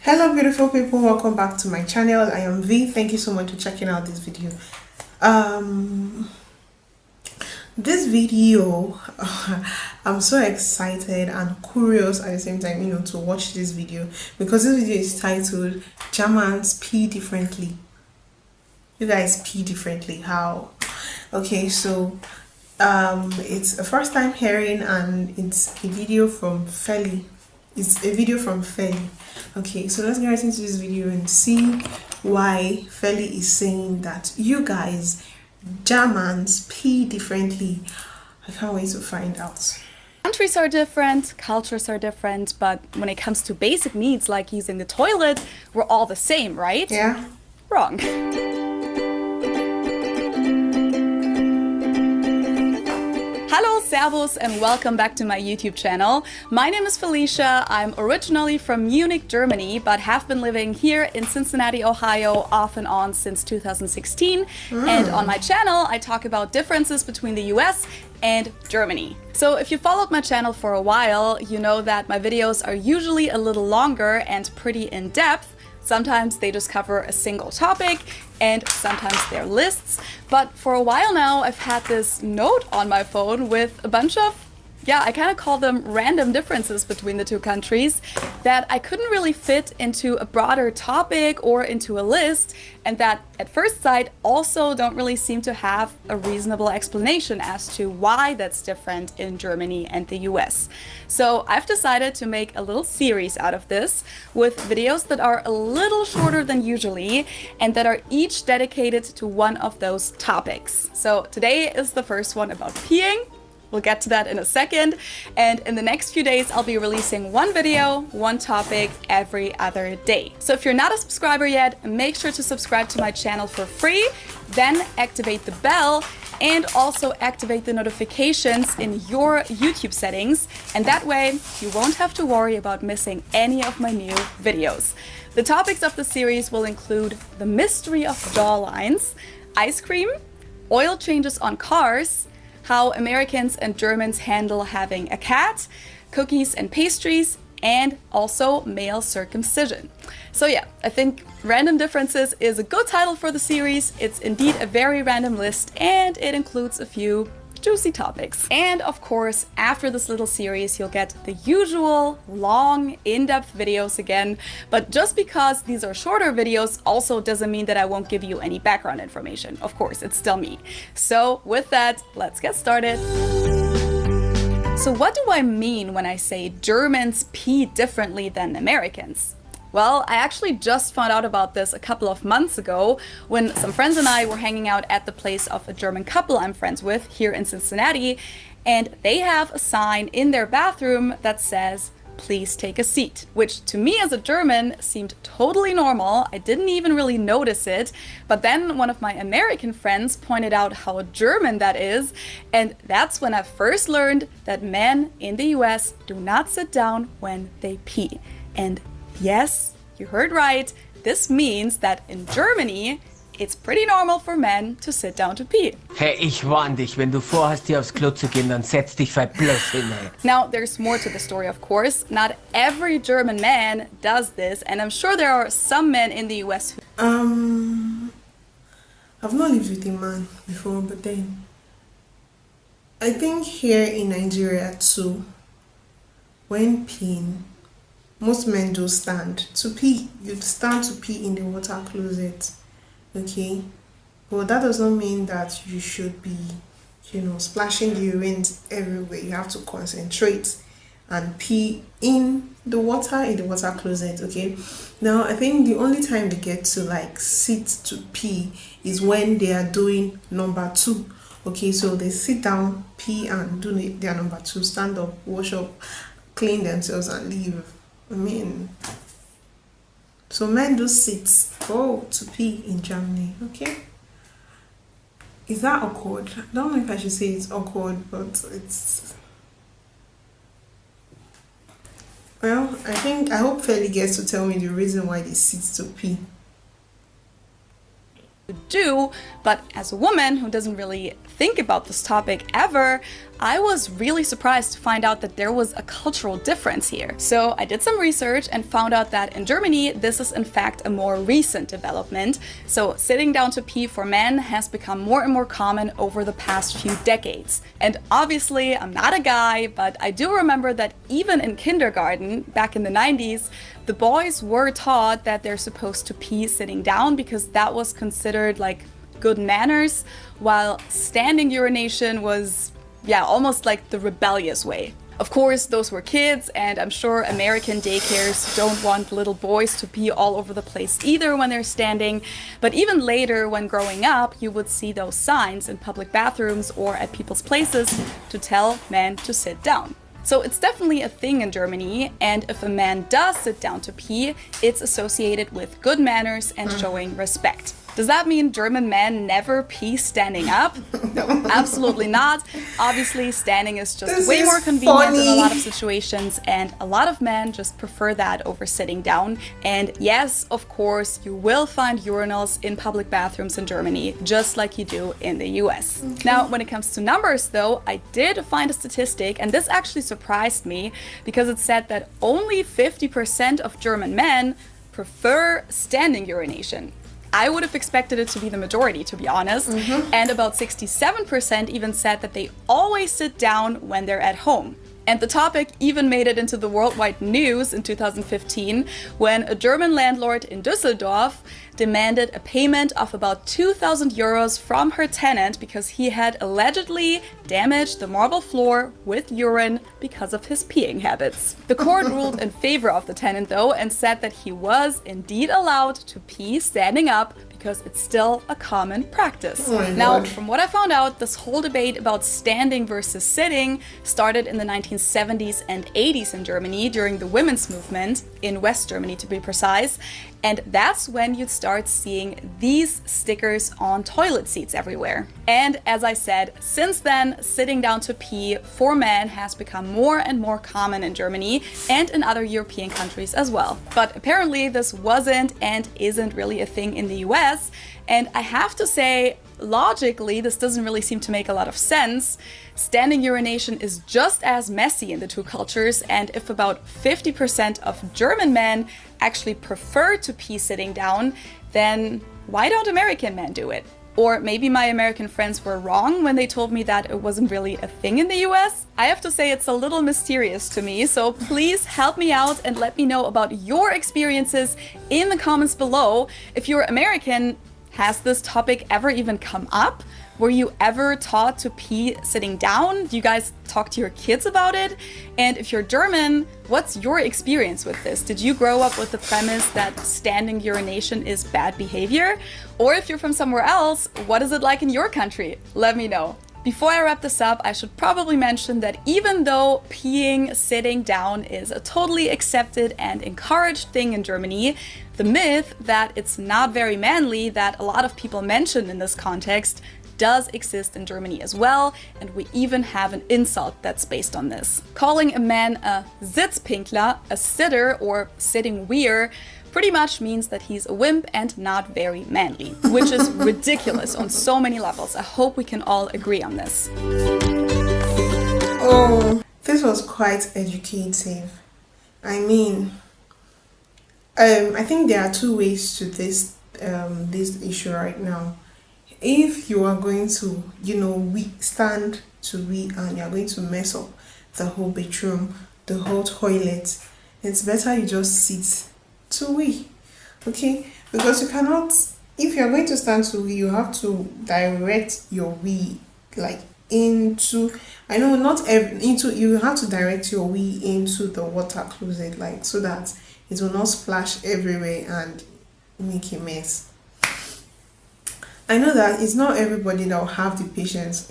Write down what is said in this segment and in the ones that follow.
Hello beautiful people, welcome back to my channel. I am V. Thank you so much for checking out this video. um this video I'm so excited and curious at the same time, to watch this video, because this video is titled Germans Pee Differently. You guys pee differently, how? Okay, so it's a first time hearing, and it's a video from Feli. Okay, so let's get right into this video and see why Feli is saying that you guys, Germans, pee differently. I can't wait to find out. Countries are different, cultures are different, but when it comes to basic needs like using the toilet, we're all the same, right? Yeah? Wrong. Hello, servus, and welcome back to my YouTube channel. My name is Felicia. I'm originally from Munich, Germany, but have been living here in Cincinnati, Ohio, off and on since 2016. And on my channel, I talk about differences between the US and Germany. So if you followed my channel for a while, you know that my videos are usually a little longer and pretty in-depth. Sometimes they just cover a single topic, and sometimes they're lists. But for a while now, I've had this note on my phone with a bunch of, I kind of call them random differences between the two countries that I couldn't really fit into a broader topic or into a list, and that at first sight also don't really seem to have a reasonable explanation as to why that's different in Germany and the US. So I've decided to make a little series out of this with videos that are a little shorter than usually and that are each dedicated to one of those topics. So today is the first one about peeing. We'll get to that in a second. And in the next few days, I'll be releasing one video, one topic every other day. So if you're not a subscriber yet, make sure to subscribe to my channel for free, then activate the bell and also activate the notifications in your YouTube settings. And that way you won't have to worry about missing any of my new videos. The topics of the series will include the mystery of jawlines, ice cream, oil changes on cars, how Americans and Germans handle having a cat, cookies and pastries, and also male circumcision. So yeah, I think Random Differences is a good title for the series. It's indeed a very random list, and it includes a few juicy topics. And of course, after this little series, you'll get the usual long, in-depth videos again. But just because these are shorter videos also doesn't mean that I won't give you any background information. Of course, it's still me. So with that, let's get started. So what do I mean when I say Germans pee differently than Americans? Well, I actually just found out about this a couple of months ago when some friends and I were hanging out at the place of a German couple I'm friends with here in Cincinnati, and they have a sign in their bathroom that says, "Please take a seat," which to me as a German seemed totally normal. I didn't even really notice it. But then one of my American friends pointed out how German that is, and that's when I first learned that men in the US do not sit down when they pee. And yes, you heard right. This means that in Germany, it's pretty normal for men to sit down to pee. Hey, ich warn dich, wenn du vorhast, hier aufs Klo zu gehen, dann setz dich bloß hin, ey. Now, there's more to the story, of course. Not every German man does this, and I'm sure there are some men in the US who... I've not lived with a man before, but then I think here in Nigeria too, when peeing, most men do stand to pee. You stand to pee in the water closet, okay? But that does not mean that you should be, splashing the urine everywhere. You have to concentrate and pee in the water closet, okay? Now, I think the only time they get to sit to pee is when they are doing number 2. Okay, so they sit down, pee, and do their number 2, stand up, wash up, clean themselves, and leave. I mean, so men do go to pee in Germany, okay? Is that awkward? I don't know if I should say it's awkward, but it's... Well, I hope Feli gets to tell me the reason why they sit to pee. do, but as a woman who doesn't really think about this topic ever, I was really surprised to find out that there was a cultural difference here. So I did some research and found out that in Germany, this is in fact a more recent development. So sitting down to pee for men has become more and more common over the past few decades. And obviously, I'm not a guy, but I do remember that even in kindergarten, back in the 90s, the boys were taught that they're supposed to pee sitting down because that was considered like good manners, while standing urination was, yeah, almost like the rebellious way. Of course, those were kids, and I'm sure American daycares don't want little boys to pee all over the place either when they're standing. But even later, when growing up, you would see those signs in public bathrooms or at people's places to tell men to sit down. So it's definitely a thing in Germany, and if a man does sit down to pee, it's associated with good manners and showing respect. Does that mean German men never pee standing up? No, absolutely not. Obviously, standing is just way more convenient in a lot of situations, and a lot of men just prefer that over sitting down. And yes, of course, you will find urinals in public bathrooms in Germany, just like you do in the US. Now, when it comes to numbers, though, I did find a statistic, and this actually surprised me because it said that only 50% of German men prefer standing urination. I would have expected it to be the majority, to be honest. And about 67% even said that they always sit down when they're at home. And the topic even made it into the worldwide news in 2015 when a German landlord in Düsseldorf demanded a payment of about 2,000 euros from her tenant because he had allegedly damaged the marble floor with urine because of his peeing habits. The court ruled in favor of the tenant, though, and said that he was indeed allowed to pee standing up because it's still a common practice. Now, from what I found out, this whole debate about standing versus sitting started in the 1970s and 80s in Germany during the women's movement, in West Germany to be precise. And that's when you'd start seeing these stickers on toilet seats everywhere. And as I said, since then, sitting down to pee for men has become more and more common in Germany and in other European countries as well. But apparently this wasn't and isn't really a thing in the US. And I have to say, logically, this doesn't really seem to make a lot of sense. Standing urination is just as messy in the two cultures, and if about 50% of German men actually prefer to pee sitting down, then why don't American men do it? Or maybe my American friends were wrong when they told me that it wasn't really a thing in the US. I have to say it's a little mysterious to me, so please help me out and let me know about your experiences in the comments below. If you're American, has this topic ever even come up? Were you ever taught to pee sitting down? Do you guys talk to your kids about it? And if you're German, what's your experience with this? Did you grow up with the premise that standing urination is bad behavior? Or if you're from somewhere else, what is it like in your country? Let me know. Before I wrap this up, I should probably mention that even though peeing sitting down is a totally accepted and encouraged thing in Germany, the myth that it's not very manly that a lot of people mention in this context does exist in Germany as well, and we even have an insult that's based on this. Calling a man a Sitzpinkler, a sitter or sitting weir, pretty much means that he's a wimp and not very manly, which is ridiculous on so many levels. I hope we can all agree on this. Oh, this was quite educative. I mean, I think there are two ways to this issue right now. If you are going to, stand to wee and you are going to mess up the whole bedroom, the whole toilet, it's better you just sit to wee, okay? Because you cannot, if you're going to stand to wee, you have to direct your wee like into, I know not every, into, you have to direct your wee into the water closet, like so that it will not splash everywhere and make a mess. I know that it's not everybody that will have the patience,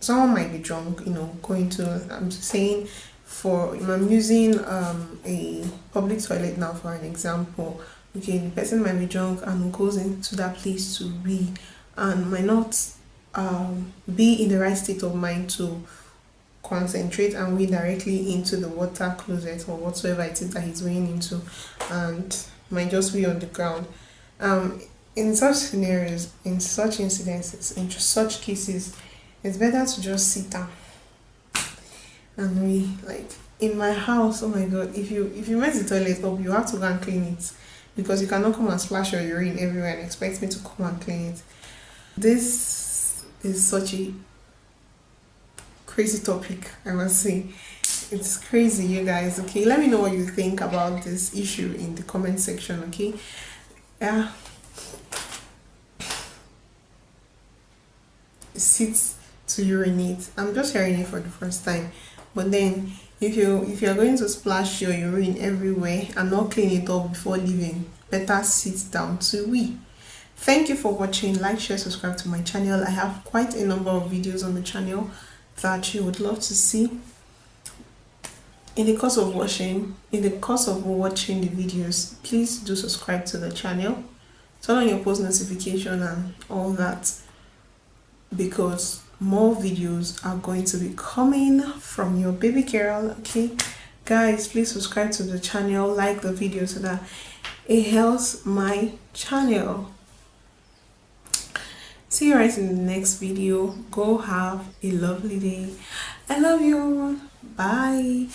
someone might be drunk, going to, I'm saying, I'm using a public toilet now for an example. Okay, the person might be drunk and goes into that place to wee and might not be in the right state of mind to concentrate and wee directly into the water closet or whatsoever it is that he's weighing into, and might just wee on the ground. In such scenarios, in such incidences, in such cases, it's better to just sit down and we like in my house. Oh my god, if you mess the toilet up, you have to go and clean it because you cannot come and splash your urine everywhere and expect me to come and clean it. This is such a crazy topic, I must say. It's crazy, you guys. Okay, let me know what you think about this issue in the comment section. Okay, yeah. Sit to urinate. I'm just hearing it for the first time, but then if you're going to splash your urine everywhere and not clean it up before leaving, better sit down to wee. Thank you for watching. Like, share, subscribe to my channel. I have quite a number of videos on the channel that you would love to see. In the course of watching the videos, please do subscribe to the channel, turn on your post notification and all that, because more videos are going to be coming from your baby girl. Okay guys, please subscribe to the channel, like the video so that it helps my channel. See you right in the next video. Go have a lovely day. I love you. Bye.